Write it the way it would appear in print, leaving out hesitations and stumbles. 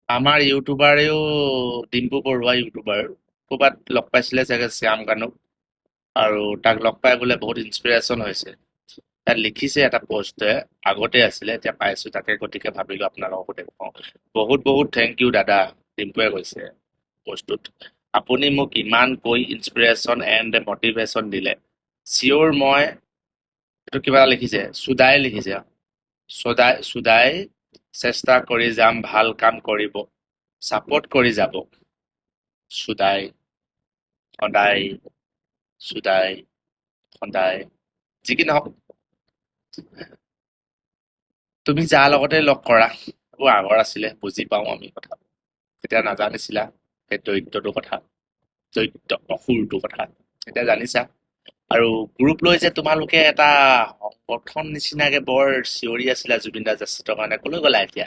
আমাৰ ইউটিউবাৰেও ডিম্পু বৰুৱা ইউটিউবাৰ ক'ৰবাত লগ পাইছিলে চাগে শ্যাম কানুক আৰু তাক লগ পাই বোলে বহুত ইনস্পিৰেশ্যন হৈছে। তাত লিখিছে এটা পোষ্টে আগতে আছিলে এতিয়া পাইছো তাকে গতিকে ভাবিলো আপোনালোককো দেখুৱাওঁ। বহুত বহুত থেংক ইউ দাদা, ডিম্পুৱে কৈছে পোষ্টটোত। আপুনি মোক ইমান কৈ ইনস্পিৰেশ্যন এণ্ড মটিভেশ্যন দিলে। চিয়'ৰ মই এইটো কিবা এটা লিখিছে সুদাই লিখিছে সুদাই চেষ্টা কৰি যাম ভাল কাম কৰিব, ছাপৰ্ট কৰি যাব সুদাই সদায় সুদাই সদায় যি কি নহওক। তুমি যাৰ লগতে লগ কৰা এইবোৰ আগৰ আছিলে, বুজি পাওঁ আমি কথা। তেতিয়া নাজানিছিলা সেই দৈত্যটোৰ কথা, দৈত্য অসুৰটোৰ কথা। এতিয়া জানিছা। আৰু গ্ৰুপ লৈ যে তোমালোকে এটা সংগঠন নিচিনাকে বৰ চিঞৰি আছিলা জুবিন দা জাষ্টিৰ কাৰণে, কলৈ গ'লা এতিয়া?